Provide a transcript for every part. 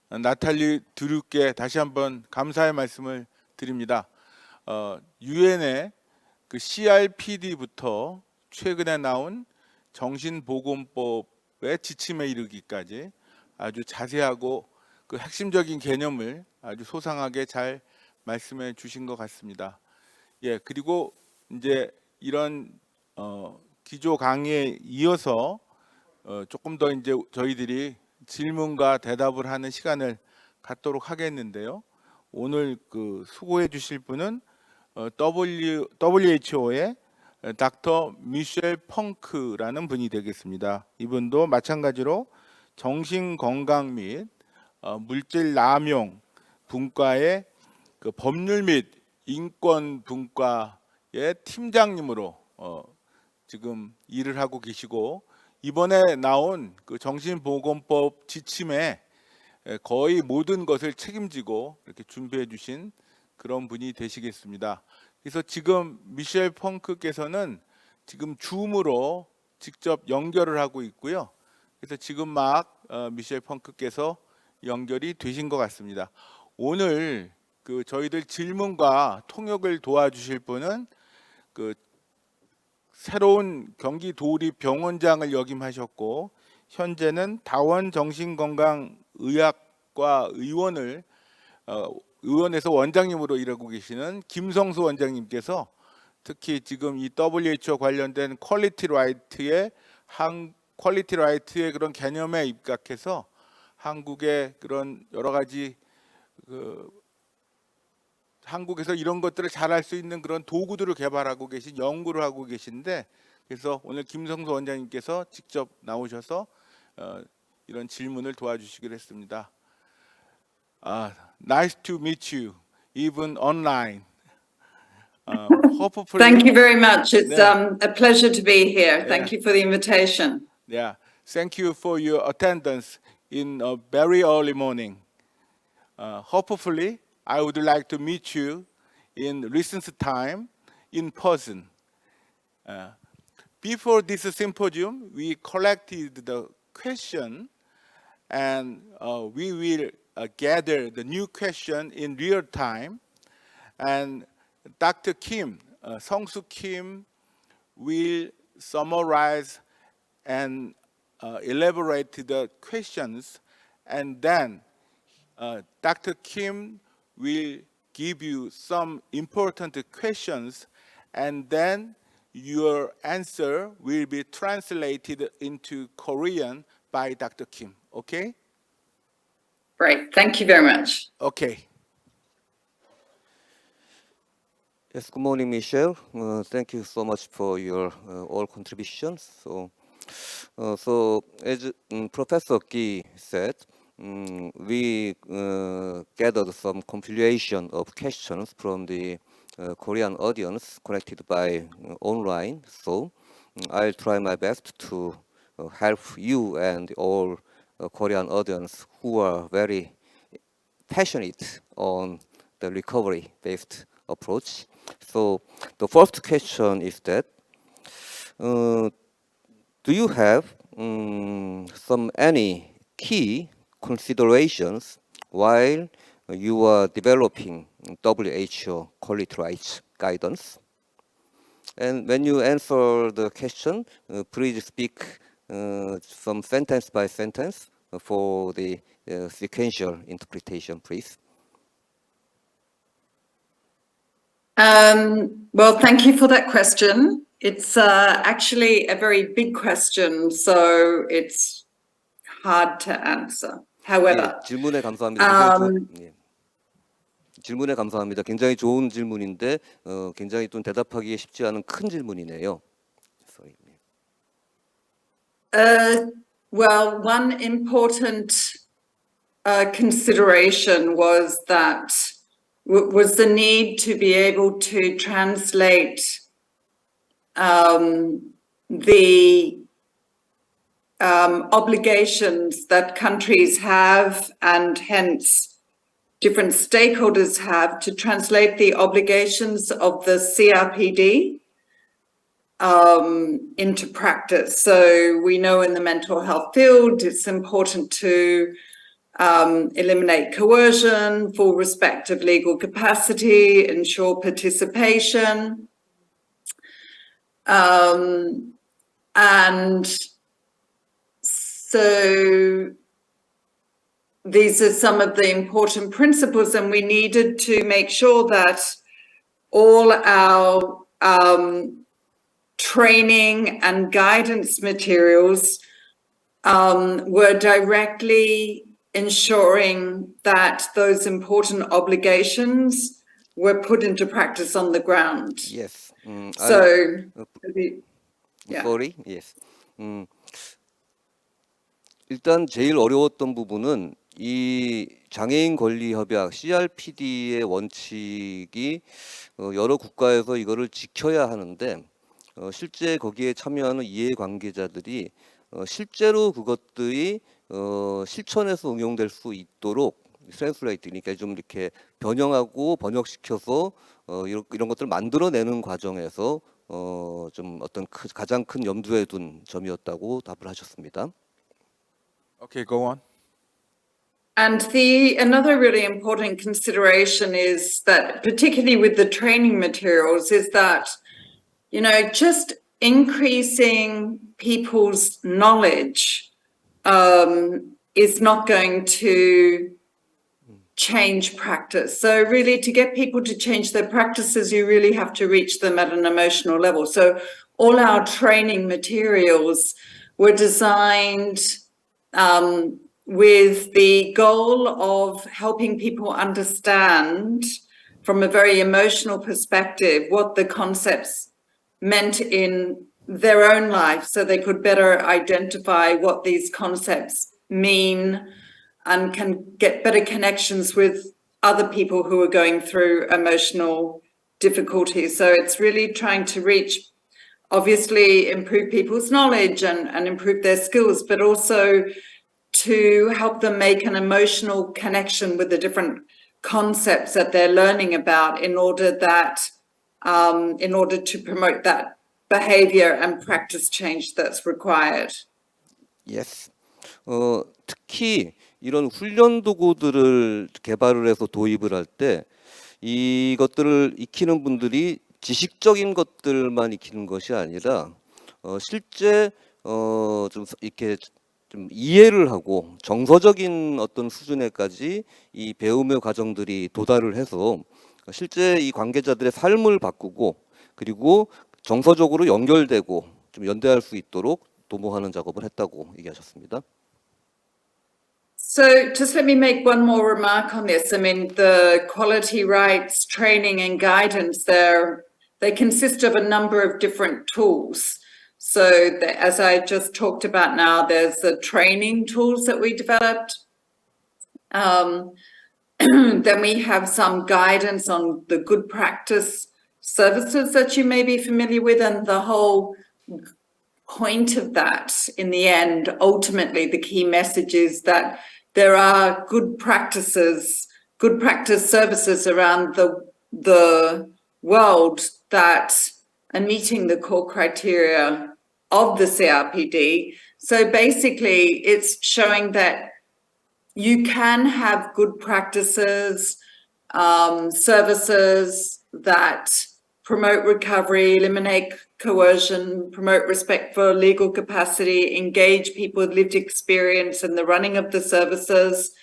나탈리 드류께 다시 한번 감사의 말씀을 드립니다. 유엔의 그 CRPD부터 최근에 나온 정신보건법의 지침에 이르기까지 아주 자세하고 그 핵심적인 개념을 아주 소상하게 잘 말씀해 주신 것 같습니다. 예, 그리고 이제 이런 기조 강의에 이어서 조금 더 이제 저희들이 질문과 대답을 하는 시간을 갖도록 하겠는데요. 오늘 그 수고해 주실 분은 WHO의 닥터 미셸 펑크라는 분이 되겠습니다. 이분도 마찬가지로 정신건강 및 물질 남용 분과의 그 법률 및 인권 분과의 팀장님으로 지금 일을 하고 계시고, 이번에 나온 그 정신보건법 지침에 거의 모든 것을 책임지고 이렇게 준비해 주신 그런 분이 되시겠습니다. 그래서 지금 미셸 펑크께서는 지금 줌으로 직접 연결을 하고 있고요. 그래서 지금 막 미셸 펑크께서 연결이 되신 것 같습니다. 오늘 그 저희들 질문과 통역을 도와주실 분은 그 새로운 경기도립병원장을 역임하셨고, 현재는 다원 정신건강의학과 의원에서 원장님으로 일하고 계시는 김성수 원장님께서 특히 지금 이 WHO 관련된 퀄리티 라이트의 그런 개념에 입각해서 한국의 그런 여러 가지 한국에서 이런 것들을 잘할 수 있는 그런 도구들을 개발하고 계신, 연구를 하고 계신데, 그래서 오늘 김성수 원장님께서 직접 나오셔서 이런 질문을 도와주시기로 했습니다. Nice to meet you, even online. Hopefully, Thank you very much. It's Yeah. a pleasure to be here. Thank Yeah. you for the invitation. Yeah, thank you for your attendance in a very early morning. Hopefully, I would like to meet you in recent time in person. Before this symposium, we collected the question, and we will gather the new question in real time. And Dr. Kim, Song-Soo Kim, will summarize and elaborate the questions, and then Dr. Kim will give you some important questions, and then your answer will be translated into Korean by Dr. Kim. Okay? Great. Thank you very much. Okay. Yes, good morning, Michelle. Thank you so much for your all contributions. So as Professor Ki said, we gathered some compilation of questions from the Korean audience connected by online. So I'll try my best to help you and all Korean audience who are very passionate on the recovery-based approach. So the first question is that, do you have any key considerations while you are developing WHO quality rights guidance? And when you answer the question, please speak some sentence by sentence for the sequential interpretation, please. Well, thank you for that question. It's actually a very big question, so it's hard to answer. However, 예, 질문에 감사합니다. 질문에 감사합니다. 굉장히 좋은 질문인데 굉장히 좀 대답하기에 쉽지 않은 큰 질문이네요. Sorry. well, one important consideration was the need to be able to translate the obligations that countries have, and hence different stakeholders have, to translate the obligations of the CRPD into practice. So we know in the mental health field, it's important to eliminate coercion, full respect of legal capacity, ensure participation. And so these are some of the important principles, and we needed to make sure that all our training and guidance materials were directly ensuring that those important obligations were put into practice on the ground. Yes. So, yeah. Sorry. Yes. 일단 제일 어려웠던 부분은 이 장애인 권리 협약 CRPD의 원칙이 여러 국가에서 이거를 지켜야 하는데 실제 거기에 참여하는 이해관계자들이 실제로 그것들이 실천해서 응용될 수 있도록 트랜스레이트, 그러니까 좀 이렇게 변형하고 번역시켜서 이런 것들을 만들어내는 과정에서 좀 어떤 가장 큰 염두에 둔 점이었다고 답을 하셨습니다. Okay, go on. And another really important consideration is that, particularly with the training materials, is that, you know, just increasing people's knowledge is not going to change practice. So really, to get people to change their practices, you really have to reach them at an emotional level. So all our training materials were designed with the goal of helping people understand from a very emotional perspective what the concepts meant in their own life, so they could better identify what these concepts mean and can get better connections with other people who are going through emotional difficulties. So it's really trying to reach, obviously, improve people's knowledge and improve their skills, but also to help them make an emotional connection with the different concepts that they're learning about in order to promote that behavior and practice change that's required. Yes. 특히 이런 훈련 도구들을 개발을 해서 도입을 할 때 이것들을 익히는 분들이 지식적인 것들만 익히는 것이 아니라 실제 좀 이렇게 좀 이해를 하고 정서적인 어떤 수준에까지 이 배움의 과정들이 도달을 해서 실제 이 관계자들의 삶을 바꾸고 그리고 정서적으로 연결되고 좀 연대할 수 있도록 도모하는 작업을 했다고 얘기하셨습니다. So just let me make one more remark on this. I mean, the quality rights training and guidance there, they consist of a number of different tools. So as I just talked about now, there's the training tools that we developed. Then we have some guidance on the good practice services that you may be familiar with, and the whole point of that, in the end, ultimately, the key message is that there are good practice services around the world that are meeting the core criteria of the CRPD. So basically, it's showing that you can have good practices, services that promote recovery, eliminate coercion, promote respect for legal capacity, engage people with lived experience in the running of the services.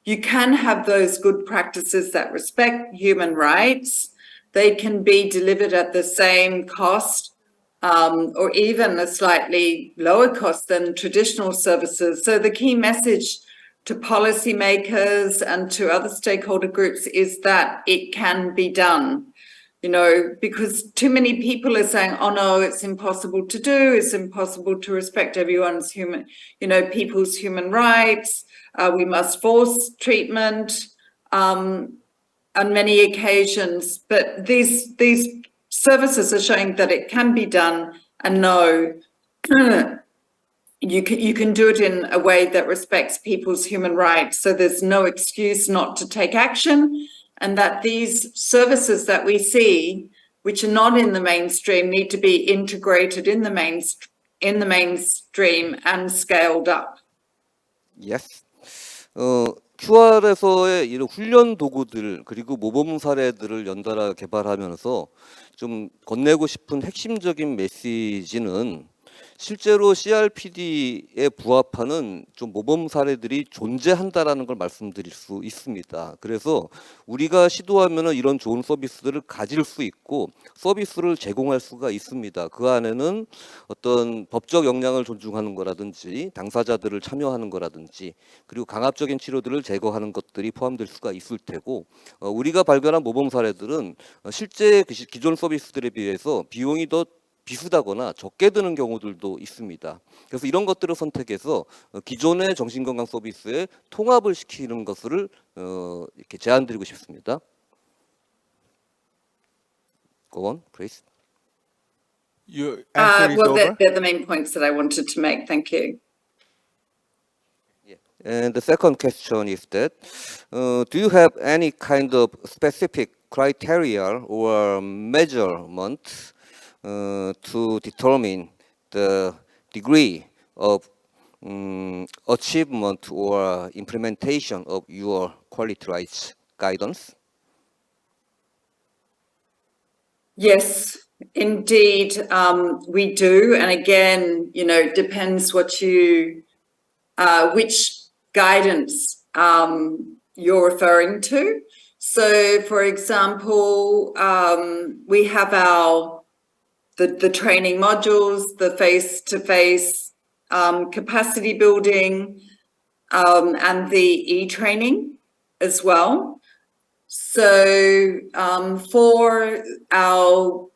You can have those good practices that respect human rights. They can be delivered at the same cost or even a slightly lower cost than traditional services. So the key message to policymakers and to other stakeholder groups is that it can be done. You know, because too many people are saying, oh no, it's impossible to do, it's impossible to respect everyone's people's human rights, we must force treatment on many occasions. But these services are showing that it can be done, and no, you can do it in a way that respects people's human rights. So there's no excuse not to take action. And that these services that we see, which are not in the mainstream, need to be integrated in the mainstream and scaled up. Yes. QR에서의 이런 훈련 도구들 그리고 모범 사례들을 연달아 개발하면서 좀 건네고 싶은 핵심적인 메시지는 실제로 CRPD에 부합하는 좀 모범 사례들이 존재한다라는 걸 말씀드릴 수 있습니다. 그래서 우리가 시도하면은 이런 좋은 서비스들을 가질 수 있고 서비스를 제공할 수가 있습니다. 그 안에는 어떤 법적 역량을 존중하는 거라든지 당사자들을 참여하는 거라든지 그리고 강압적인 치료들을 제거하는 것들이 포함될 수가 있을 테고 우리가 발견한 모범 사례들은 실제 기존 서비스들에 비해서 비용이 더 비슷하거나 적게 드는 경우들도 있습니다. 그래서 이런 것들을 선택해서 기존의 정신건강 서비스에 통합을 시키는 것을 이렇게 제안드리고 싶습니다. Go on, please. Your answer is Well, over. they're the main points that I wanted to make. Thank you. And the second question is that, do you have any kind of specific criteria or measurement to determine the degree of achievement or implementation of your quality rights guidance? Yes, indeed, we do. And again, it depends what which guidance you're referring to. So, for example, we have the training modules, the face-to-face capacity building, and the e-training as well. So for our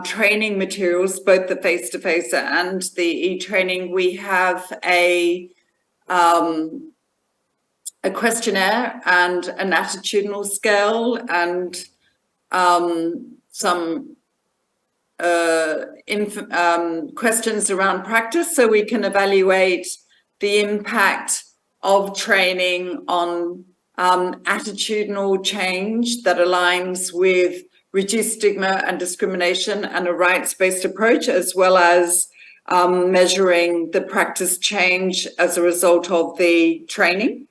training materials, both the face-to-face and the e-training, we have a questionnaire and an attitudinal scale and some questions around practice, so we can evaluate the impact of training on attitudinal change that aligns with reduced stigma and discrimination and a rights-based approach, as well as measuring the practice change as a result of the training.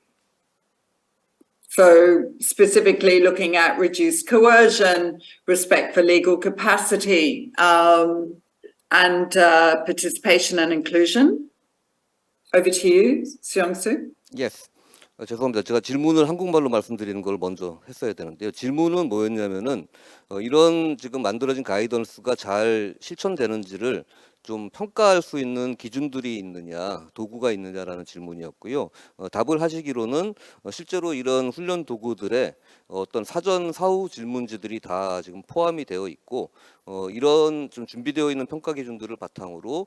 So specifically looking at reduced coercion, respect for legal capacity, and participation and inclusion. Over to you, Seong-soo. Yes. 죄송합니다. 제가 질문을 한국말로 말씀드리는 걸 먼저 했어야 되는데요. 질문은 뭐였냐면은 이런 지금 만들어진 가이던스가 잘 실천되는지를 좀 평가할 수 있는 기준들이 있느냐, 도구가 있느냐라는 질문이었고요. 답을 하시기로는 실제로 이런 훈련 도구들에 어떤 사전 사후 질문지들이 다 지금 포함이 되어 있고 이런 좀 준비되어 있는 평가 기준들을 바탕으로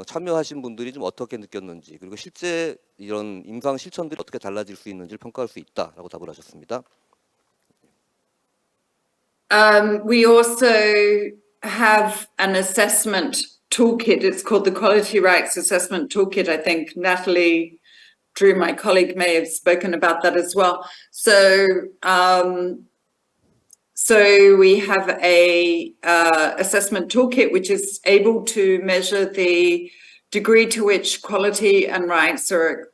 참여하신 분들이 좀 어떻게 느꼈는지 그리고 실제 이런 임상 실천들이 어떻게 달라질 수 있는지를 평가할 수 있다라고 답을 하셨습니다. We also have an assessment toolkit. It's called the Quality Rights Assessment Toolkit. I think Natalie Drew, my colleague, may have spoken about that as well. So we have a assessment toolkit which is able to measure the degree to which quality and rights are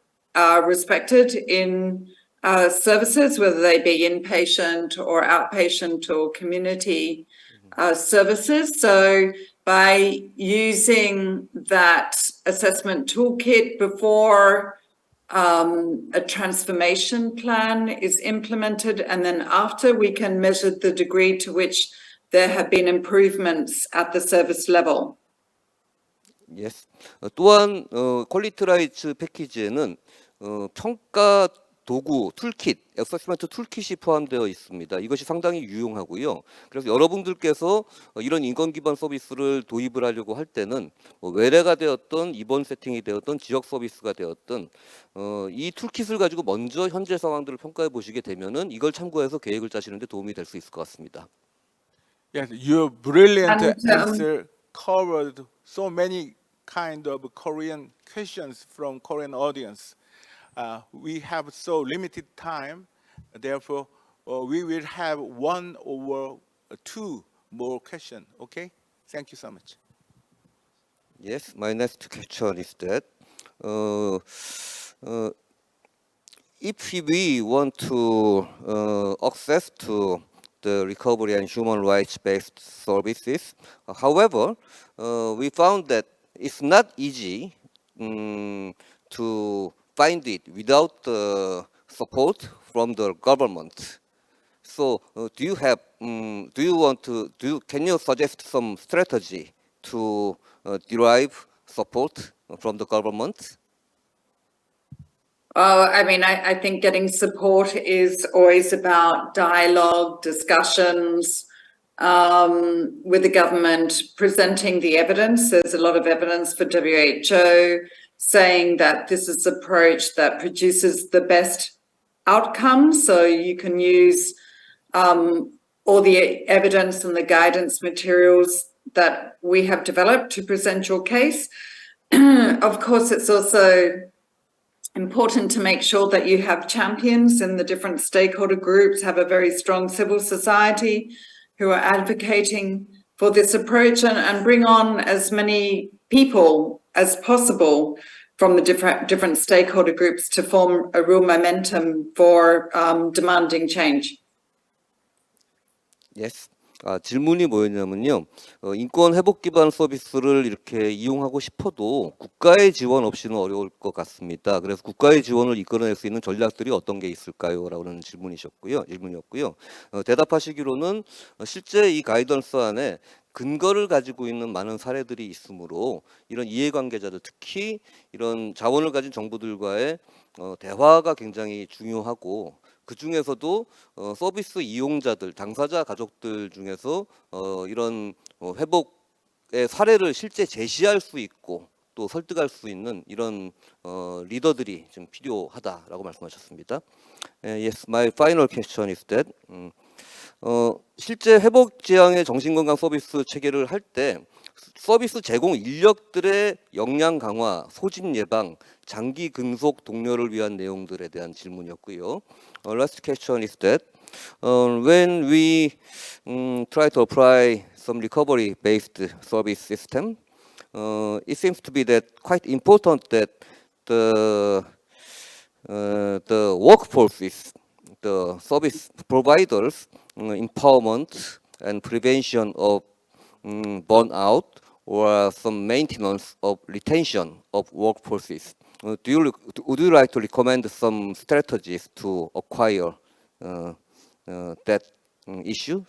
respected in services, whether they be inpatient or outpatient or community services. So by using that assessment toolkit before a transformation plan is implemented, and then after, we can measure the degree to which there have been improvements at the service level. Yes. 또한 퀄리티 라이츠 패키지에는 평가 도구, 툴킷, 어세스먼트 툴킷이 포함되어 있습니다. 이것이 상당히 유용하고요. 그래서 여러분들께서 이런 인권 기반 서비스를 도입을 하려고 할 때는 외래가 되었던 입원 세팅이 되었던 지역 서비스가 되었던 이 툴킷을 가지고 먼저 현재 상황들을 평가해 보시게 되면은 이걸 참고해서 계획을 짜시는 데 도움이 될 수 있을 것 같습니다. Yes, your brilliant And, answer covered so many kind of Korean questions from Korean audience. We have so limited time, therefore we will have one or two more questions. Okay, thank you so much. Yes, my next question is that if we want to access to the recovery and human rights-based services, however, we found that it's not easy to find it without the support from the government. So, can you suggest some strategy to derive support from the government? I mean, I think getting support is always about dialogue, discussions with the government, presenting the evidence. There's a lot of evidence for WHO saying that this is the approach that produces the best outcomes. So you can use all the evidence and the guidance materials that we have developed to present your case. Of course, it's also important to make sure that you have champions in the different stakeholder groups, have a very strong civil society who are advocating for this approach, and bring on as many people as possible from the different stakeholder groups to form a real momentum for demanding change. Yes. 질문이 뭐였냐면요. 인권 회복 기반 서비스를 이렇게 이용하고 싶어도 국가의 지원 없이는 어려울 것 같습니다. 그래서 국가의 지원을 이끌어낼 수 있는 전략들이 어떤 게 있을까요? 라는 질문이었고요. 대답하시기로는 실제 이 가이던스 안에 근거를 가지고 있는 많은 사례들이 있으므로 이런 이해관계자들, 특히 이런 자원을 가진 정부들과의 대화가 굉장히 중요하고, 그 중에서도 서비스 이용자들, 당사자 가족들 중에서 이런 회복의 사례를 실제 제시할 수 있고 또 설득할 수 있는 이런 리더들이 좀 필요하다라고 말씀하셨습니다. Yes, my final question is that 실제 회복 지향의 정신건강 서비스 체계를 할 때 서비스 제공 인력들의 역량 강화, 소진 예방, 장기 근속 동료를 위한 내용들에 대한 질문이었고요. Last question is that when we try to apply some recovery-based service system, it seems to be that quite important that the workforces, the service providers, empowerment and prevention of burnout or some maintenance of retention of workforces. Would you like to recommend some strategies to acquire that issue?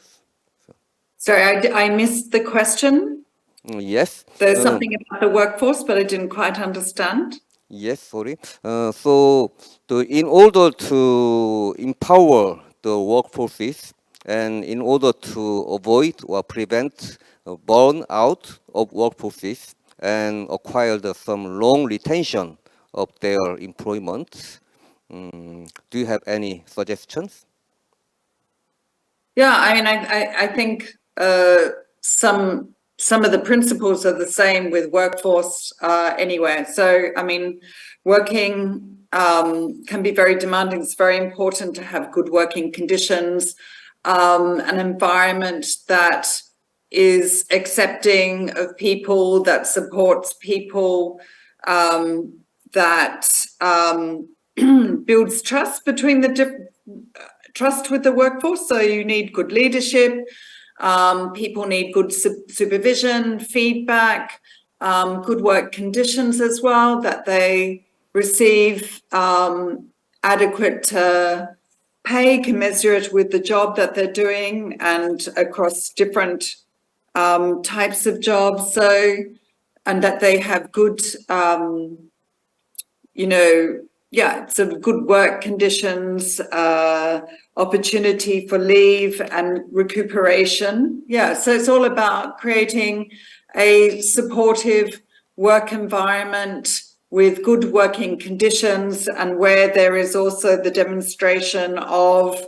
Sorry, I missed the question. Yes. There's something about the workforce, but I didn't quite understand. Yes, sorry. In order to empower the workforces and in order to avoid or prevent burnout of workforces and acquire some long retention of their employment, do you have any suggestions? Yeah, I mean, I think some of the principles are the same with workforce anywhere. So, I mean, working can be very demanding. It's very important to have good working conditions, an environment that is accepting of people, that supports people, that builds trust between the trust with the workforce. So you need good leadership. People need good supervision, feedback, good work conditions as well, that they receive adequate pay commensurate with the job that they're doing and across different types of jobs. So, and that they have good, sort of good work conditions, opportunity for leave and recuperation. Yeah, so it's all about creating a supportive work environment with good working conditions and where there is also the demonstration of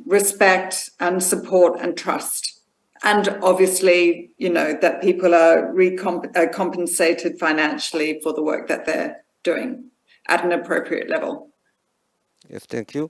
respect and support and trust. And obviously, that people are compensated financially for the work that they're doing at an appropriate level. Yes, thank you.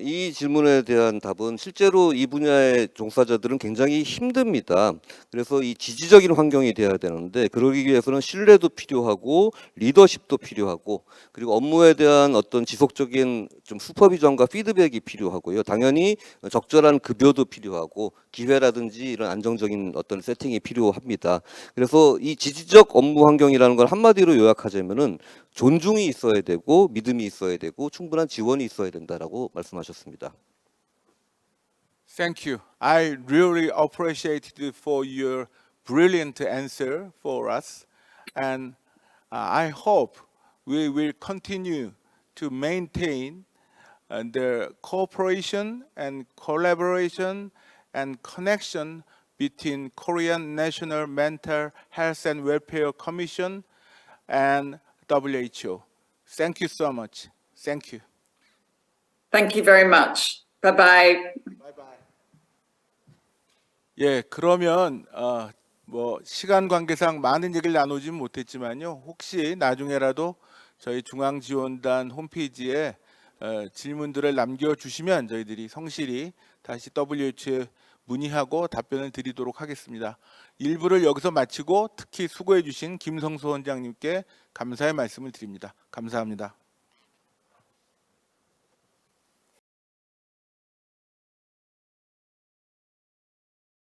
이 질문에 대한 답은 실제로 이 분야의 종사자들은 굉장히 힘듭니다. 그래서 이 지지적인 환경이 돼야 되는데 그러기 위해서는 신뢰도 필요하고 리더십도 필요하고 그리고 업무에 대한 어떤 지속적인 좀 슈퍼비전과 피드백이 필요하고요. 당연히 적절한 급여도 필요하고 기회라든지 이런 안정적인 어떤 세팅이 필요합니다. 그래서 이 지지적 업무 환경이라는 걸 한마디로 요약하자면은 존중이 있어야 되고 믿음이 있어야 되고 충분한 지원이 있어야 된다라고 말씀하셨습니다. Thank you. I really appreciated for your brilliant answer for us, and I hope we will continue to maintain the cooperation and collaboration and connection between Korean National Mental Health and Welfare Commission and WHO. Thank you so much. Thank you. Thank you very much. Bye bye. 예, 그러면 뭐 시간 관계상 많은 얘기를 나누진 못했지만요. 혹시 나중에라도 저희 중앙지원단 홈페이지에 질문들을 남겨주시면 저희들이 성실히 다시 WHO에 문의하고 답변을 드리도록 하겠습니다. 1부를 여기서 마치고 특히 수고해 주신 김성수 원장님께 감사의 말씀을 드립니다. 감사합니다.